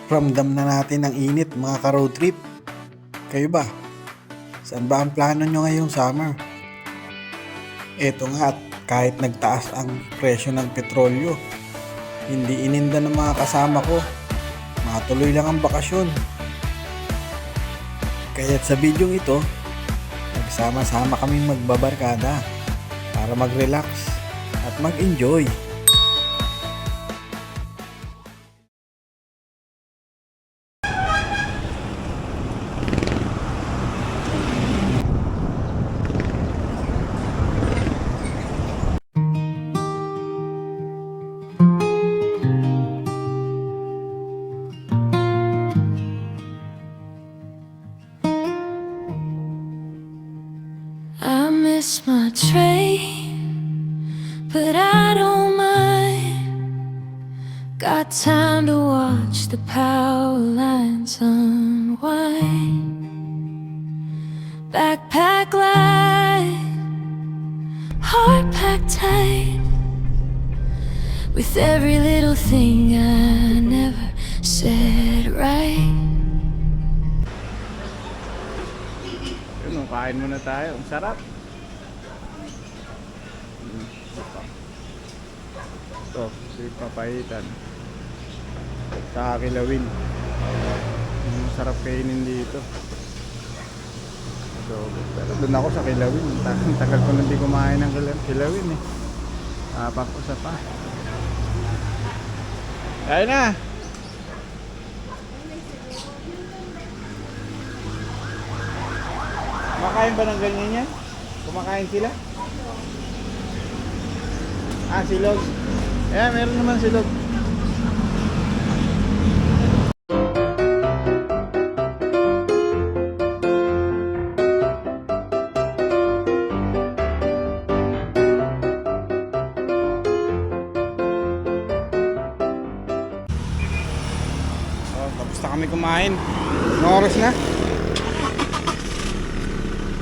Ramdam na natin ang init mga ka-road trip. Kayo ba? Saan ba ang plano nyo ngayong summer? Eto nga at kahit nagtaas ang presyo ng petrolyo, hindi ininda ng mga kasama ko. Matuloy lang ang bakasyon. Kaya't sa video ito, nagsama-sama kaming magbabarkada para mag-relax at mag-enjoy. I miss my train, but I don't mind. Got time to watch the power lines unwind. Backpack light, heart packed tight, with every little thing I never said right. Yun, kain muna tayo. Ang sarap. Ito, si papayitan. Sa kilawin. Ang sarap kainin dito. So, pero doon ako sa kilawin. Tagal ko hindi kumain ng kilawin eh. Tapang ko sa pa. Ayun na! Kumakain ba ng ganyan yan? Kumakain sila? Ah, silog. Eh, meron naman silog. Oh, tapos na kami kumain. Anong oras na?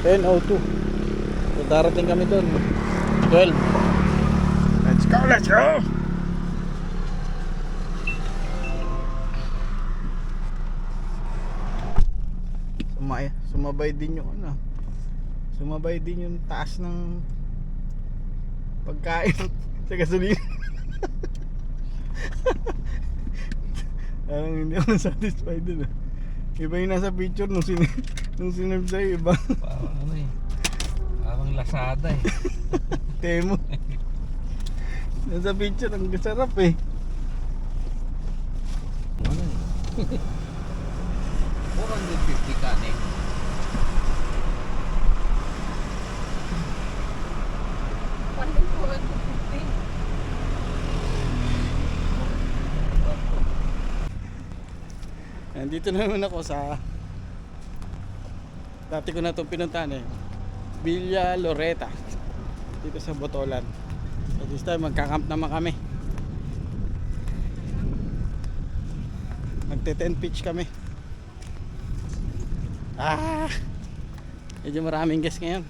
10:02. So darating kami doon 12. Let's go, let's go. Sumabay din yung ano. Sumabay din yung taas ng pagkain sa gasolina. Parang hindi ako satisfied dun. Iba yung nasa picture nung sinurb sa'yo, iba. Parang ano eh. Parang Lazada eh. Temo. Nasa picture, ang sarap eh. Ano eh. 450 kanin. Nandito naman ako sa dati ko na itong pinuntahan eh, Villa Loretta, dito sa Botolan. So this time magkakamp naman kami. Magte-tent pitch kami. Medyo maraming guests ngayon,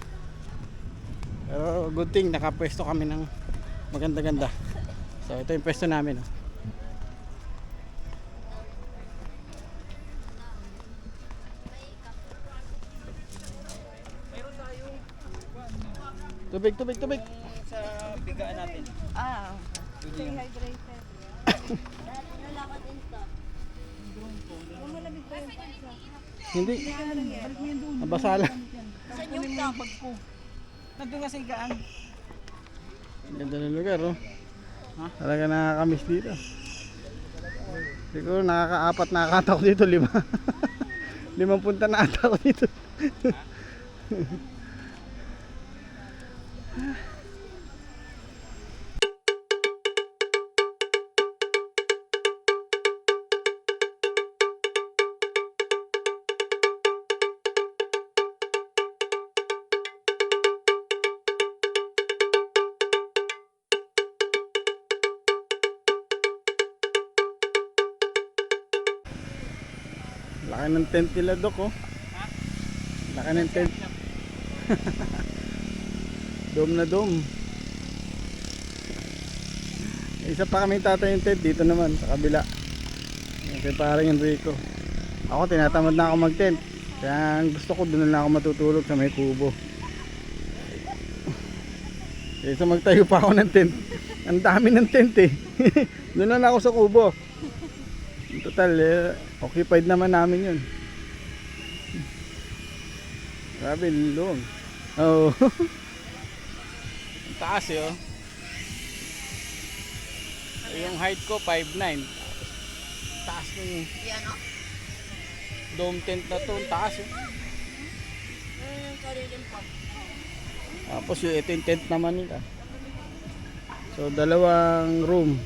pero good thing nakapwesto kami ng maganda-ganda. So ito yung pwesto namin oh. Tubig. Sa bigaan natin. Stay hydrated. Hindi. Nabasala. Saan yung bag ko? Nandun nga sa higaan. Ganda ng lugar oh. Talaga nakakamiss dito. Siguro nakaka-4 na ata ako dito, 5. 5 punta na ata ako dito. Laki ng tent nila, Dok, oh. Laki ng tent. Dome na dome. Isa pa kami tatay yung tent dito naman sa kabila. Okay, parang Enrico. Ako tinatamad na ako mag-tent. Kaya ang gusto ko doon na ako matutulog sa may kubo. Kaysa magtayo pa ako ng tent. Ang dami ng tent eh. Doon na ako sa kubo. Total, occupied naman namin yun. Grabe, luwag. Oo. Ang taas eh oh. Yung height ko 5'9". Taas mo yung dome tent na to. Ang taas eh. Tapos yung ito yung tent naman nila. So dalawang room.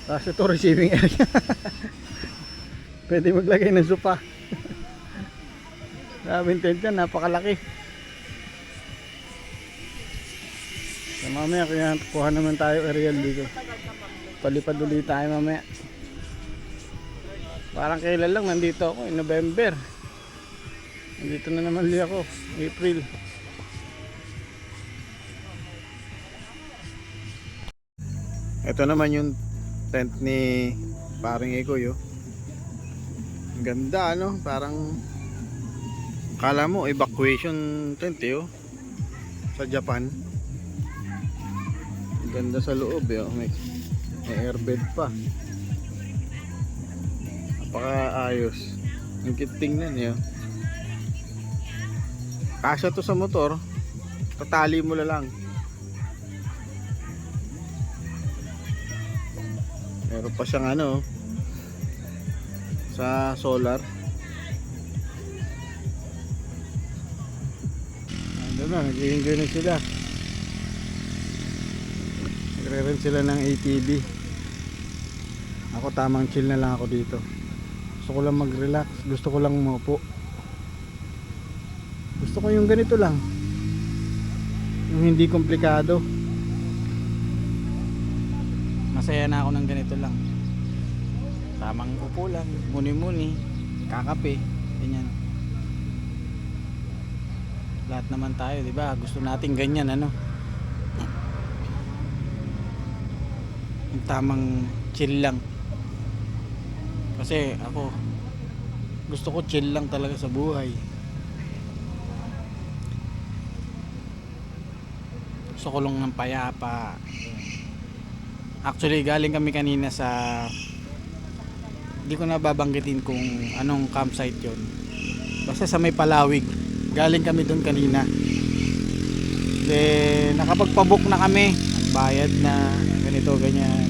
Tapos ito receiving area. Pwede maglagay ng sopa. Sabi yung tent yan, napakalaki. So mamaya kaya kuha naman tayo aerial dito. Palipad ulit tayo mamaya. Parang kailan lang nandito ako in November. Nandito na naman li ako April. Ito naman yung tent ni paring Ikoy oh. Ang ganda ano, parang kala mo evacuation tent eh oh. Sa Japan. Ang ganda sa loob eh oh. May airbed pa. Napaka-ayos. Ang kitingnan eh oh. Kasya to sa motor. Tatali mo lang. Meron pa siyang ano sa solar. Ano na, nag-i-enjoy na sila. Nagre-rent sila ng ATV. Ako tamang chill na lang ako dito. Gusto ko lang mag-relax. Gusto ko lang umupo. Gusto ko yung ganito lang. Yung hindi komplikado. Masaya na ako ng ganito lang. Tamang upo lang, muni-muni, kakape, ganyan. Lahat naman tayo, 'di ba? Gusto nating ganyan ano. Yung tamang chill lang. Kasi ako gusto ko chill lang talaga sa buhay. Gusto ko lang ng payapa. Actually galing kami kanina sa, hindi ko na babanggitin kung anong campsite yon. Basta sa may Palawig. Galing kami doon kanina. Then nakapagpabook na kami. Bayad na ganito ganyan.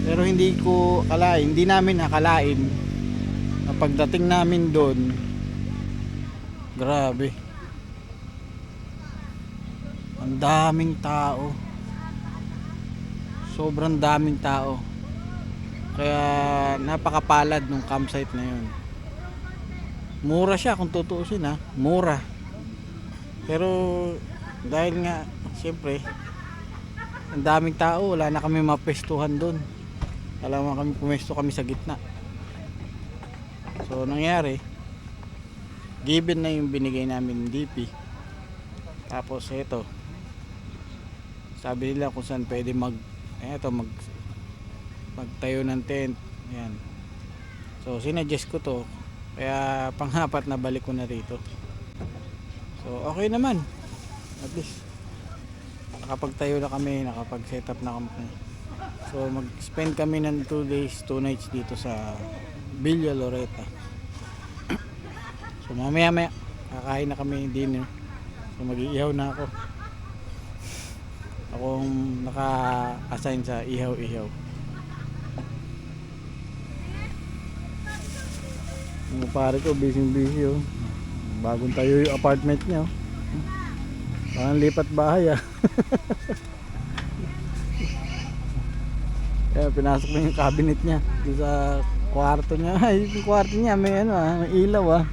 Pero hindi ko akalain, hindi namin akalain na pagdating namin doon, grabe. Ang daming tao. Sobrang daming tao. Kaya napakapalad nung campsite na yun. Mura siya kung tutuusin ha. Mura. Pero dahil nga siyempre ang daming tao, wala na kami mapestuhan doon. Alam mo kami, pumesto kami sa gitna. So nangyari, given na yung binigay namin DP. Tapos ito, sabi nila kung saan pwede magtayo ng tent. Yan. So sinuggest ko to. Kaya panghapat na balik ko na rito. So okay naman. At least nakapagtayo na kami, nakapag-set up na kami. So mag-spend kami ng 2 days, 2 nights dito sa Villa Loretta. So mamaya kakain na kami dinner. So mag-iihaw na ako. Akong naka-assign sa ihaw-ihaw. Yung pare ko busy oh. Bagong tayo yung apartment niya oh. Parang lipat bahay ah. Kaya pinasok na yung cabinet niya dito sa kwarto niya. Ay, yung kwarto niya may ano ah, may ilaw ah.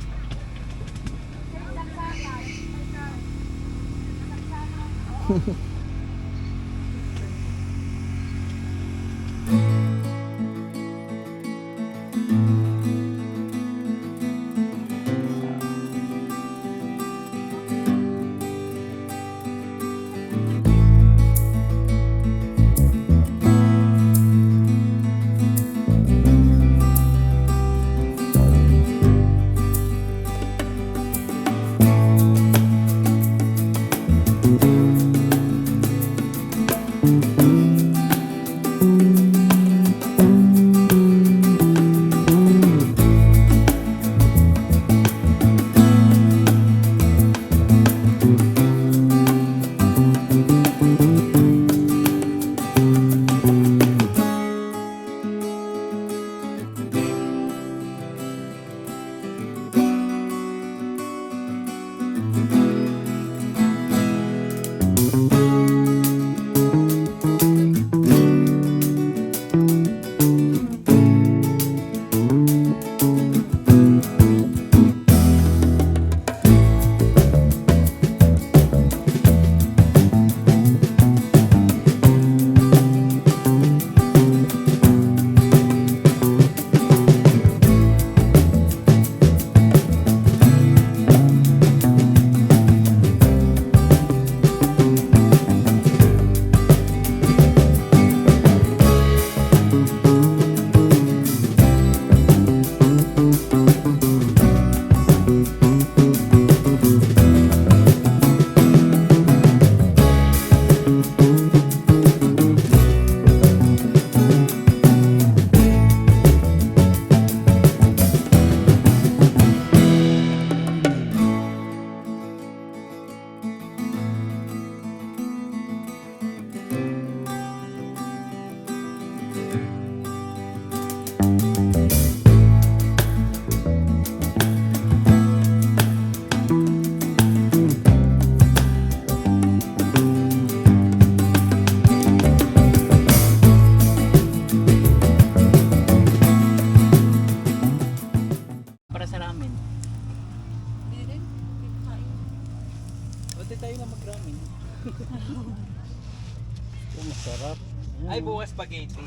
Ay, bukas spaghetti.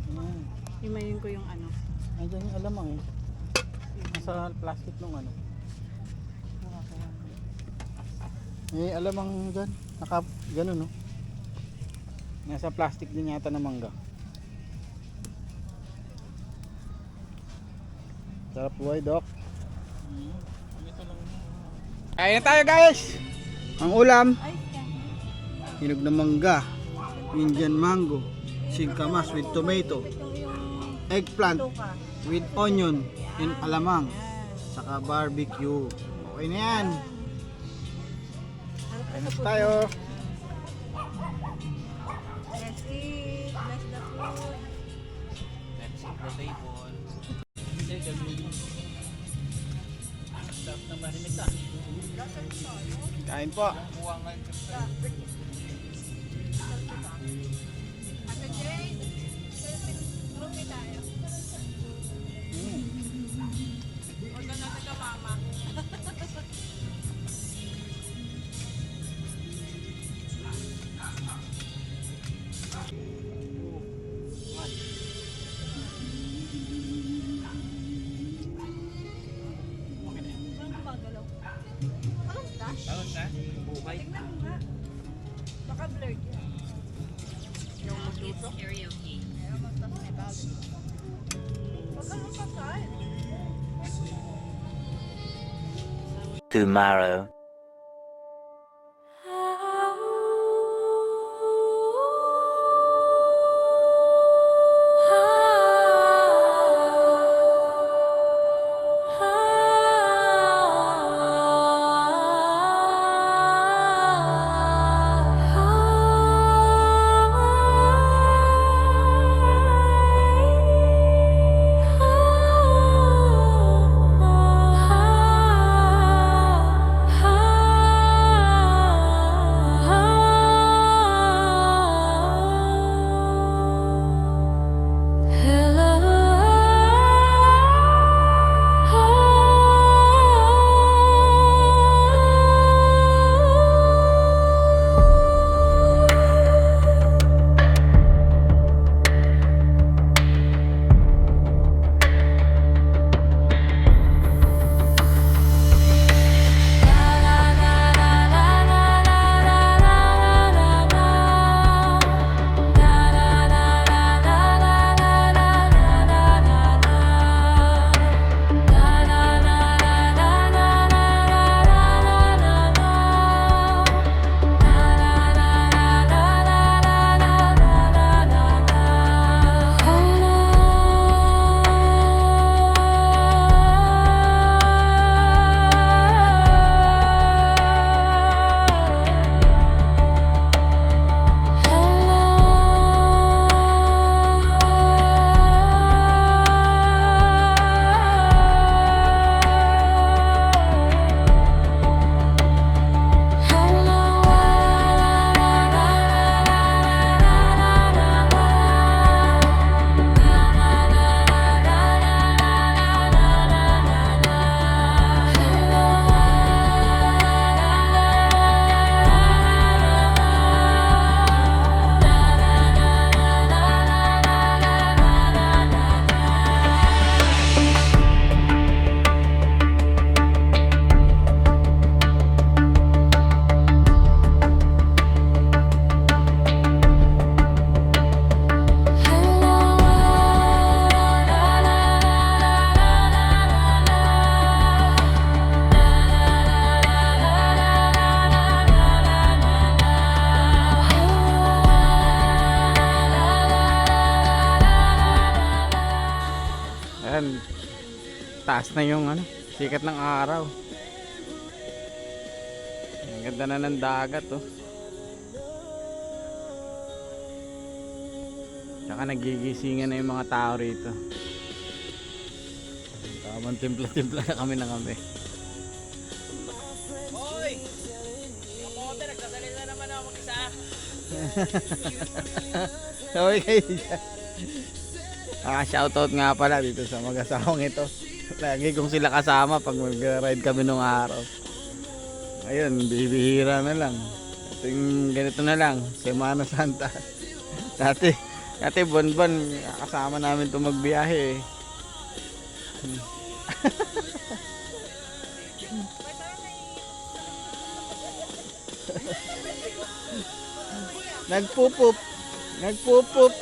Ayan. Himayin ko yung ano. Andiyan yung alamang eh. Nasa plastic nung ano. Eh, alamang dyan. Ganun no. Nasa plastic din yata na mangga. Sarap buhay, Doc. Kain na tayo, guys! Ang ulam, Ay, hinog na mangga, Indian mango, singkamas with tomato, eggplant tuka. with onion and alamang, saka barbecue. Okay na yan. Kain na tayo. Let's eat. Bless the food. Let's eat the table. Hindi, gagawin. Sarap ng marinate ah. Kain po. Kuha nga yung Ate Jane, grupi tayo. Huwag ka natin ka mama. Anong magalaw? Anong dash? Tapos na? Bukay. Tingnan mo nga. Baka blurred yan. Yung magluto? Karaoke. Ayaw magtas may bawin. Huwag ka nang pasahin. Tomorrow. Ayan, taas na yung ano, sikat ng araw. Ang ganda na ng dagat oh. Tsaka nagigisingan na yung mga tao rito. Tamang timpla-timpla na kami ng kape. Hoy! Kamote, nagsasalita naman ako mag-isa. Okay kayo dyan. Shoutout nga pala dito sa mag-asawang ito. Lagi kong sila kasama pag mag-ride kami nung araw. Ayun, bibihira na lang. Ito yung ganito na lang, Semana Santa. Dati buwan-buwan kasama namin ito magbiyahe eh. Nagpupup. Nagpupup.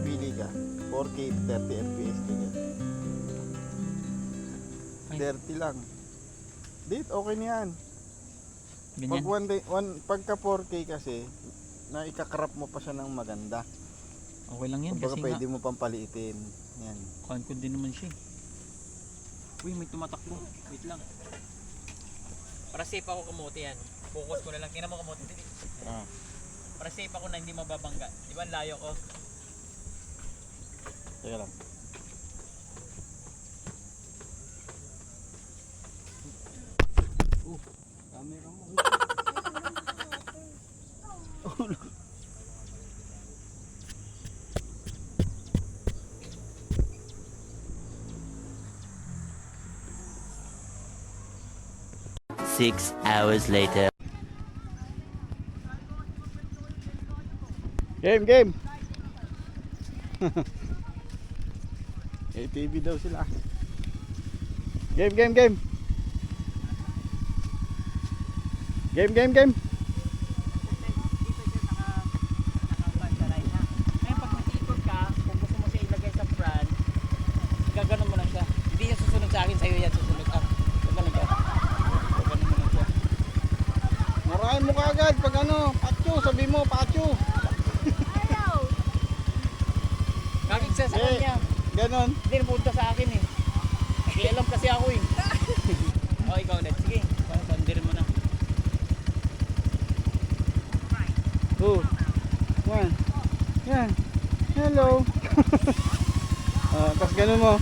Pili ka. 4K 30 FPS ganyan. 30 lang. Date, okay na yan. Pag pagka 4K kasi, na ikakrap mo pa siya ng maganda. Okay lang yan Kumbaga kasi pwede mo pang paliitin. Yan. kuhan ko din naman siya eh. Uy, may tumatakbo. Wait lang. Para safe ako kamote yan. Focus ko na lang. Tingnan mo kamote din eh. Ah. Para safe ako na hindi mababangga. Di ba ang layo ko? Teka lang. Camera mo. 6 hours later. Game! ATV daw sila. Game! Game! Dito siya naka-front sa right ha. Ngayon pag mag-ikot ka, kung gusto mo siya ilagay sa front, gaganon mo lang siya. Hindi niya susunod sa akin, sa'yo yan susunod. Gaganon ka. Gaganon mo lang siya. Marahin mo kaagad pag ano, patyo, sabi mo, patyo. Kakig siya sa kanya. Ganon. Hindi napunta sa akin eh. Hindi alam kasi ako eh. O ikaw ulit. Sige, pandirin mo na. 2, 1. Yan. Hello. Tapos ganun mo.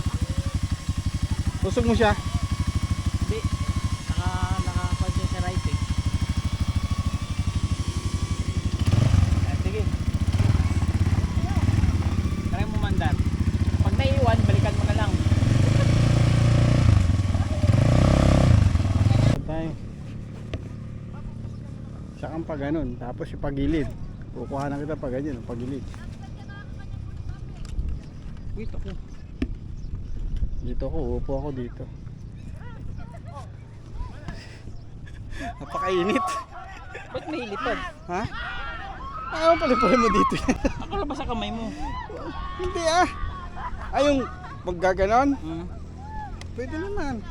Tusog mo siya. Hindi. Naka-punch sa right eh. Sige. Try mo mandar. Pag naiiwan, balikan mo na lang. Tayo. Siya kang pa ganun. Tapos yung pagilid. Kukuha na kita pa ganyan. Pagilid. Wait ako. Dito ako. Upo ako dito. Napakainit. Ba't may lipad? Ha? Ayaw pali-pali mo dito yan. Akala ba sa kamay mo? Hindi ah. Ay, yung maggaganon? Hmm. Pwede naman.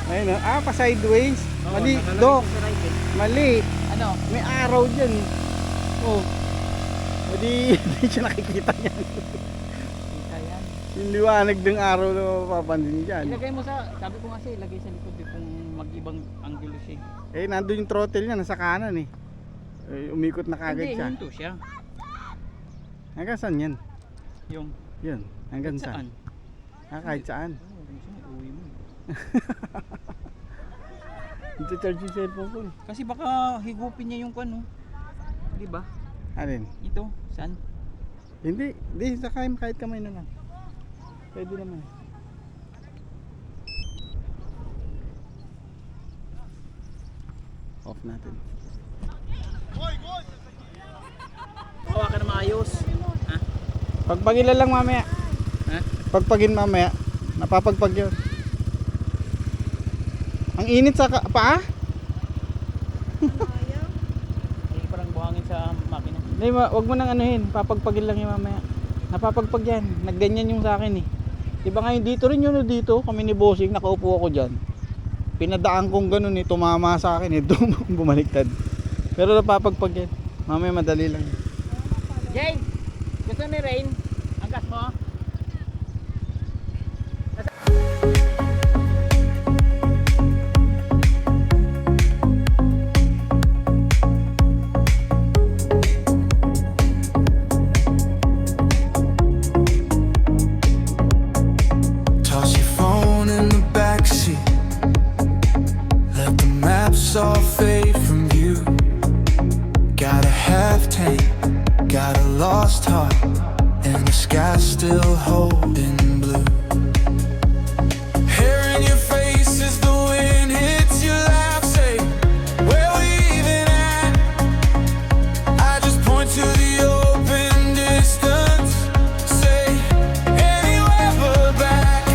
Ayun pa sideways. Mali, Dok. Mali. Ano? May araw dyan. Oh. Hindi siya nakikita niyan. Kita yan. Yung liwanag ng araw na mapapansin dyan. Ilagay mo sa, sabi ko kasi ilagay sa likod kung mag-ibang angulo siya. Eh, nandun yung throttle niya, nasa kanan eh. Umikot na kagad Hindi, siya. hinto siya. Hanggang saan yan? Yung, Yun, hanggang saan? saan? Kahit saan. Oo, gusto mo, uwi mo. Ito charge yung cellphone ko eh. Kasi baka higupin niya yung kano. Di ba? Alin? Ito, saan? Hindi, sa kahit kamay na lang. Pwede naman. Off natin. Hawa ka na maayos. Ha? Pagpagila lang mamaya. Ha? Pagpagin mamaya. Napapagpag yun. Ang init sa paa? Hindi parang buhangin sa makina. Hindi, wag mo nang anuhin. Papagpagin lang yung mamaya. Napapagpag yan. Nagganyan yung sa akin eh. Diba ngayon dito rin yun o dito? Kami ni Bossing, nakaupo ako dyan. Pinadaan kong ganun eh. Tumama sa akin eh. Bumaliktad. Pero napapagpag yan. Mamaya madali lang. Jay! Gusto ni Rain? Ang gas mo? Toss your phone in the backseat. Let the maps all fade from view. Got a half tank, got a lost heart, and the sky's still holding blue. Hair in your face as the wind hits your laugh. Say, where we even at? I just point to the open distance. Say, anywhere but back.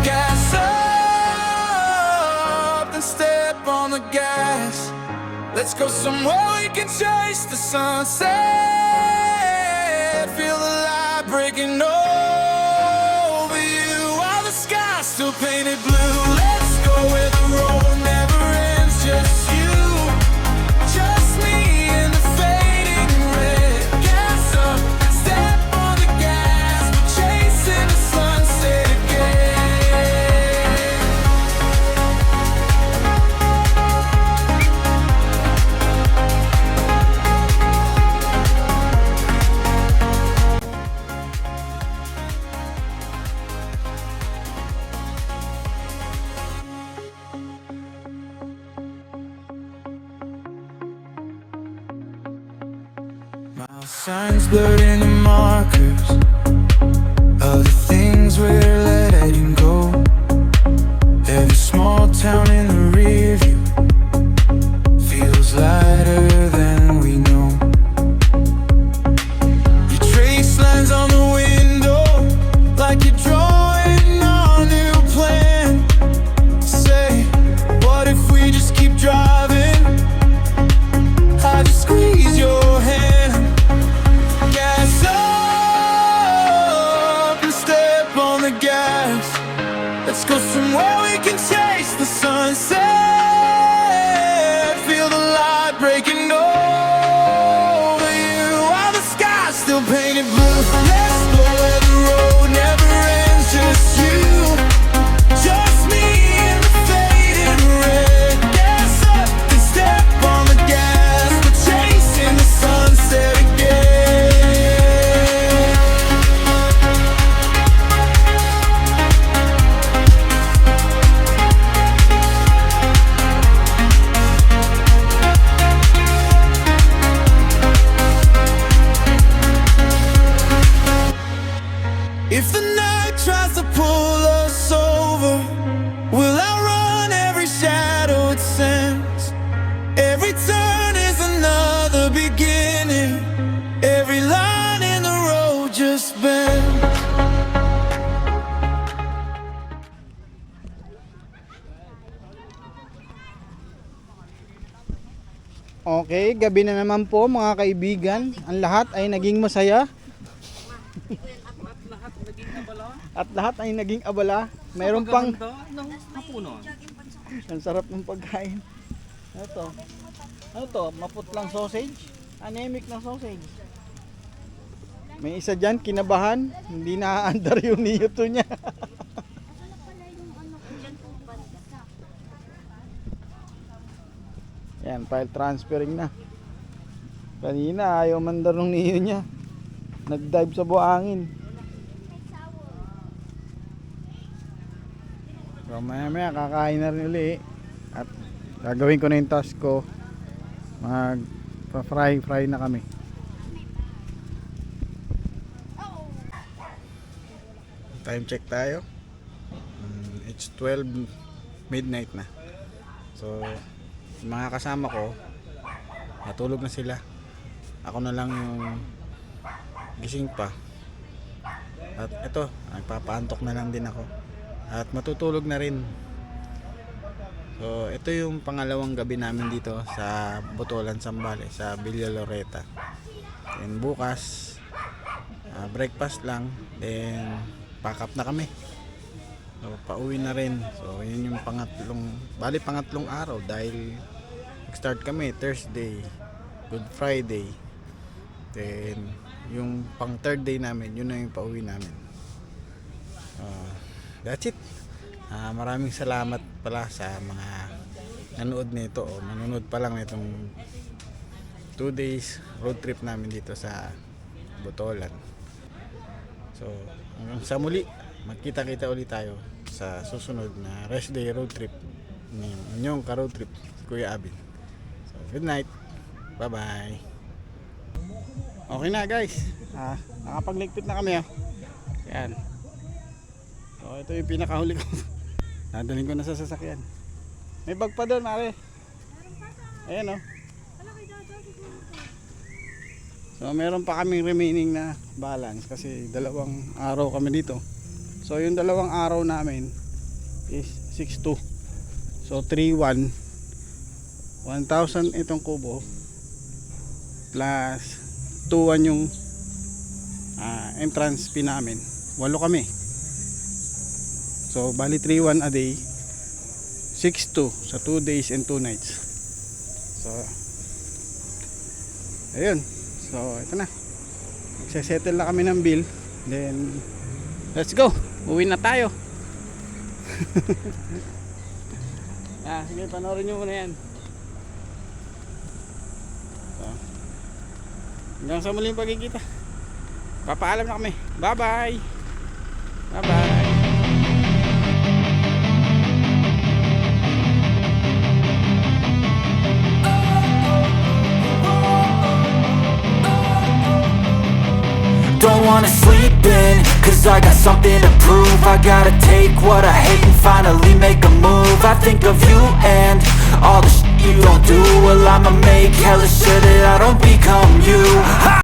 Gas up and step on the gas. Let's go somewhere we can chase the sunset. Feel the light breaking over you while the sky's still painted blue. Let's go where the road never ends. Just you, just me in the fading red. Gas up, step on the gas. We're chasing the sunset again. Mile signs blurred into markers of the things we're letting go. Every small town in the rear view feels lighter than we know. You trace lines on the window like you're drawing on a new plan. Say, what if we just keep driving? I just squeeze your hand. Gas up and step on the gas. Okay, gabi na naman po mga kaibigan. Ang lahat ay naging masaya. At lahat ay naging abala. Mayroon pang... Ang sarap ng pagkain. Ito. Ano to? Maputlang sausage? Anemic na sausage. May isa dyan, kinabahan. Hindi na-under yung niyoto niya. Yan, file transferring na. Kanina ayaw mandar ng niyo niya. Nag-dive sa buhangin. So maya kakain na rin uli. At gagawin ko na yung task ko. Mag-fry na kami. Time check tayo. It's 12 midnight na. So yung mga kasama ko natulog na sila. Ako na lang yung gising pa. At ito, nagpapaantok na lang din ako. At matutulog na rin. So ito yung pangalawang gabi namin dito sa Botolan, Zambales, sa Villa Loretta. And bukas breakfast lang, then pack up na kami. So pauwi na rin. So yun yung pangatlong araw dahil nag-start kami Thursday, Good Friday. Then yung pang third day namin, yun na yung pauwi namin. That's it. Maraming salamat pala sa mga nanood nito o nanonood pa lang nitong 2 days road trip namin dito sa Botolan. So hanggang sa muli, magkita-kita ulit tayo sa susunod na rest day road trip ng inyong ka-road trip, Kuya Abin. So good night. Bye bye. Okay na guys. Nakapagligpit na kami. Yan. So ito yung pinakahuli ko. Dadalhin ko na sa sasakyan. May bag pa doon, Mare. Ayan oh. So meron pa kaming remaining na balance kasi 2 araw kami dito. So yung 2 araw namin is 6.2. So 3.1 1,000 itong kubo plus 2.1 yung entrance fee namin. 8 kami. So bali 3.1 a day, 6.2 sa 2 days and 2 nights. So ayun. So ito na. Magse-settle na kami ng bill. Then let's go. Uwi na tayo. Sige, panoorin nyo muna yan. So, hanggang sa muling pagkikita. Papaalam na kami. Bye bye. Bye bye. Don't wanna sleep in, cause I got something to prove. I gotta take what I hate and finally make a move. I think of you and all the shit you don't do. Well, I'ma make hella sure that I don't become you.